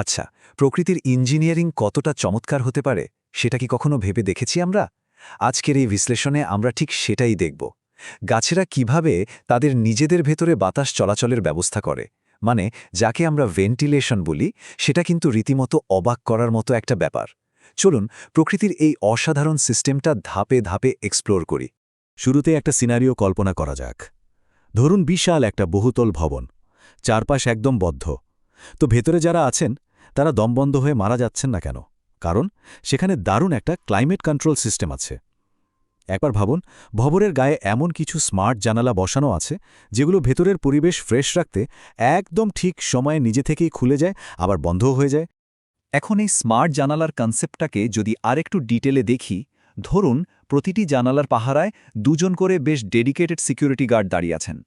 আচ্ছা, প্রকৃতির ইঞ্জিনিয়ারিং কতটা চমৎকার হতে পারে সেটা কি কখনো ভেবে দেখেছি আমরা? আজকের এই বিশ্লেষণে আমরা ঠিক সেটাই দেখব। গাছেরা কিভাবে তাদের নিজেদের ভেতরে বাতাস চলাচলের ব্যবস্থা করে, মানে যাকে আমরা ভেন্টিলেশন বলি, সেটা কিন্তু রীতিমতো অবাক করার মতো একটা ব্যাপার। চলুন প্রকৃতির এই অসাধারণ সিস্টেমটা ধাপে ধাপে এক্সপ্লোর করি। শুরুতে একটা সিনারিও কল্পনা করা যাক। ধরুন বিশাল একটা বহুতল ভবন, চারপাশ একদম বদ্ধ। তো ভেতরে যারা আছেন তারা দমবন্ধ হয়ে মারা যাচ্ছেন না কেন? কারণ সেখানে দারুণ একটা ক্লাইমেট কন্ট্রোল সিস্টেম আছে। একবার ভাবুন, ভবনের গায়ে এমন কিছু স্মার্ট জানালা বসানো আছে যেগুলো ভেতরের পরিবেশ ফ্রেশ রাখতে একদম ঠিক সময়ে নিজে থেকেই খুলে যায়, আবার বন্ধও হয়ে যায়। এখন এই স্মার্ট জানালার কনসেপ্টটাকে যদি আরেকটু ডিটেলে দেখি, ধরুন প্রতিটি জানালার পাহারায় দুজন করে বেশ ডেডিকেটেড সিকিউরিটি গার্ড দাঁড়িয়ে আছেন।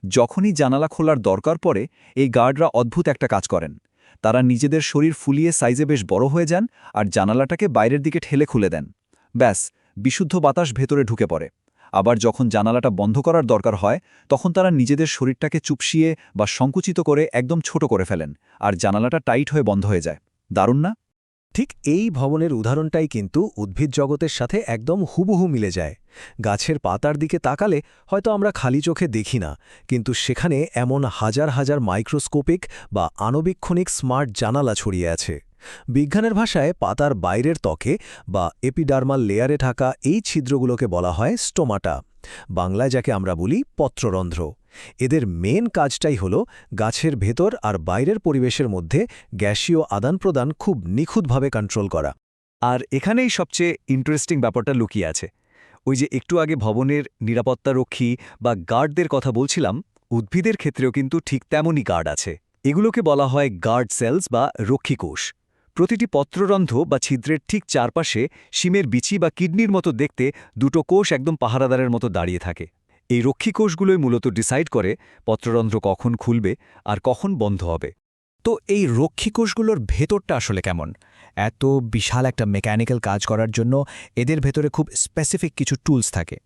যখনই জানালা খোলার দরকার পড়ে, এই গার্ডরা অদ্ভুত একটা কাজ করেন। তারা নিজেদের শরীর ফুলিয়ে সাইজে বেশ বড় হয়ে যান আর জানালাটাকে বাইরের দিকে ঠেলে খুলে দেন। ব্যাস, বিশুদ্ধ বাতাস ভেতরে ঢুকে পড়ে। আবার যখন জানালাটা বন্ধ করার দরকার হয়, তখন তারা নিজেদের শরীরটাকে চুপসিয়ে বা সংকুচিত করে একদম ছোট করে ফেলেন, আর জানালাটা টাইট হয়ে বন্ধ হয়ে যায়। দারুণ না? ঠিক এই ভবনের উদাহরণটাই কিন্তু উদ্ভিদ জগতের সাথে একদম হুবহু মিলে যায়। গাছের পাতার দিকে তাকালে হয়তো আমরা খালি চোখে দেখি না, কিন্তু সেখানে এমন হাজার হাজার মাইক্রোস্কোপিক বা আণুবীক্ষণিক স্মার্ট জানালা ছড়িয়ে আছে। বিজ্ঞানের ভাষায় পাতার বাইরের ত্বকে বা এপিডার্মাল লেয়ারে থাকা এই ছিদ্রগুলোকে বলা হয় স্টোমাটা, বাংলায় যাকে আমরা বলি পত্ররন্ধ্র। এদের মেন কাজটাই হল গাছের ভেতর আর বাইরের পরিবেশের মধ্যে গ্যাসীয় আদান-প্রদান খুব নিখুঁতভাবে কন্ট্রোল করা। আর এখানেই সবচেয়ে ইন্টারেস্টিং ব্যাপারটা লুকিয়ে আছে। ওই যে একটু আগে ভবনের নিরাপত্তারক্ষী বা গার্ডদের কথা বলছিলাম, উদ্ভিদের ক্ষেত্রেও কিন্তু ঠিক তেমনই গার্ড আছে। এগুলোকে বলা হয় গার্ড সেলস বা রক্ষীকোষ। প্রতিটি পত্ররন্ধ্র বা ছিদ্রের ঠিক চারপাশে শিমের বিচি বা কিডনির মতো দেখতে দুটো কোষ একদম পাহারাদারের মতো দাঁড়িয়ে থাকে। এই রক্ষীকোষগুলোই মূলত ডিসাইড করে পত্ররন্ধ্র কখন খুলবে আর কখন বন্ধ হবে। তো এই রক্ষীকোষগুলোর ভেতরটা আসলে কেমন? এত বিশাল একটা মেকানিক্যাল কাজ করার জন্য এদের ভেতরে খুব স্পেসিফিক কিছু টুলস থাকে।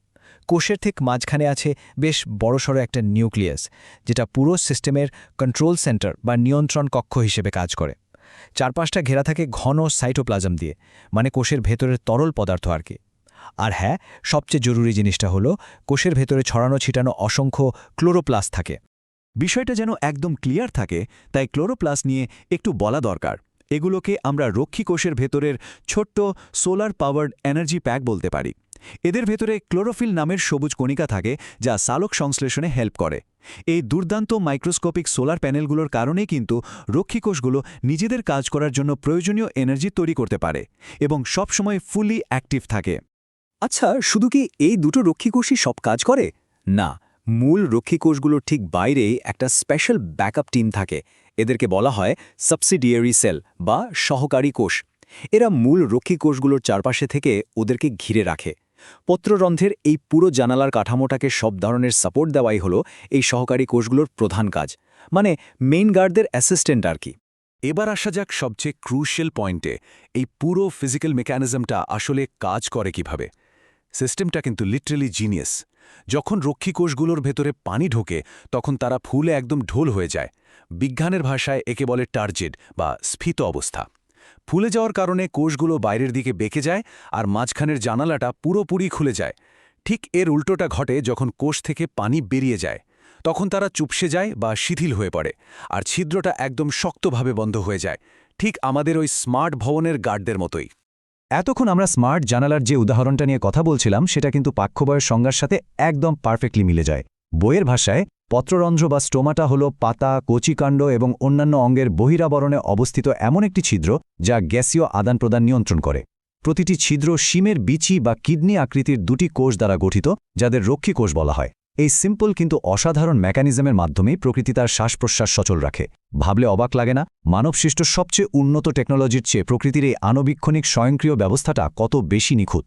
কোষের ঠিক মাঝখানে আছে বেশ বড়সড় একটা নিউক্লিয়াস, যেটা পুরো সিস্টেমের কন্ট্রোল সেন্টার বা নিয়ন্ত্রণ কক্ষ হিসেবে কাজ করে। চারপাশটা ঘেরা থাকে ঘন সাইটোপ্লাজম দিয়ে, মানে কোষের ভেতরের তরল পদার্থ আর কি। আর হ্যাঁ, সবচেয়ে জরুরি জিনিসটা হলো কোষের ভেতরে ছড়ানো ছিটানো অসংখ্য ক্লোরোপ্লাস্ট থাকে। বিষয়টা যেন একদম ক্লিয়ার থাকে, তাই ক্লোরোপ্লাস্ট নিয়ে একটু বলা দরকার। এগুলোকে আমরা রক্ষীকোষের ভেতরের ছোট্ট সোলার পাওয়ার্ড এনার্জি প্যাক বলতে পারি। এদের ভেতরে ক্লোরোফিল নামের সবুজ কণিকা থাকে, যা সালোক সংশ্লেষণে হেল্প করে। এই দুর্দান্ত মাইক্রোস্কোপিক সোলার প্যানেলগুলোর কারণেই কিন্তু রক্ষীকোষগুলো নিজেদের কাজ করার জন্য প্রয়োজনীয় এনার্জি তৈরি করতে পারে এবং সবসময় ফুলি অ্যাক্টিভ থাকে। আচ্ছা, শুধু কি এই দুটো রক্ষীকোষই সব কাজ করে? না, মূল রক্ষীকোষগুলোর ঠিক বাইরেই একটা স্পেশাল ব্যাকআপ টিম থাকে। এদেরকে বলা হয় সাবসিডিয়ারি সেল বা সহকারী কোষ। এরা মূল রক্ষীকোষগুলোর চারপাশে থেকে ওদেরকে ঘিরে রাখে। পত্ররন্ধ্রের এই পুরো জানালার কাঠামোটাকে সব ধরনের সাপোর্ট দেওয়াই হলো এই সহকারী কোষগুলোর প্রধান কাজ, মানে মেইন গার্ডদের অ্যাসিস্ট্যান্ট আর কি। এবার আসা যাক সবচেয়ে ক্রুশিয়াল পয়েন্টে, এই পুরো ফিজিক্যাল মেকানিজমটা আসলে কাজ করে কিভাবে। সিস্টেমটা কিন্তু লিটারালি জিনিয়াস। যখন রক্ষীকোষগুলোর ভেতরে পানি ঢোকে, তখন তারা ফুলে একদম ঢোল হয়ে যায়। বিজ্ঞানের ভাষায় একে বলে টার্জিড বা স্ফীত অবস্থা। ফুলে যাওয়ার কারণে কোষগুলো বাইরের দিকে বেঁকে যায় আর মাঝখানের জানালাটা পুরোপুরি খুলে যায়। ঠিক এর উল্টোটা ঘটে যখন কোষ থেকে পানি বেরিয়ে যায়। তখন তারা চুপসে যায় বা শিথিল হয়ে পড়ে, আর ছিদ্রটা একদম শক্তভাবে বন্ধ হয়ে যায়, ঠিক আমাদের ওই স্মার্ট ভবনের গার্ডদের মতোই। এতক্ষণ আমরা স্মার্ট জানালার যে উদাহরণটা নিয়ে কথা বলছিলাম, সেটা কিন্তু পাক্ষ্যবয়ের সংজ্ঞার সাথে একদম পারফেক্টলি মিলে যায়। বইয়ের ভাষায় পত্ররন্ধ্র বা স্টোমাটা হল পাতা, কচিকাণ্ড এবং অন্যান্য অঙ্গের বহিরাবরণে অবস্থিত এমন একটি ছিদ্র যা গ্যাসীয় আদান প্রদান নিয়ন্ত্রণ করে। প্রতিটি ছিদ্র শিমের বিচি বা কিডনি আকৃতির দুটি কোষ দ্বারা গঠিত, যাদের রক্ষীকোষ বলা হয়। এই সিম্পল কিন্তু অসাধারণ মেকানিজমের মাধ্যমেই প্রকৃতি তার শ্বাস-প্রশ্বাস সচল রাখে। ভাবলে অবাক লাগে না, মানবসৃষ্ট সবচেয়ে উন্নত টেকনোলজির চেয়ে প্রকৃতির এই আণুবীক্ষণিক স্বয়ংক্রিয় ব্যবস্থাটা কত বেশি নিখুঁত।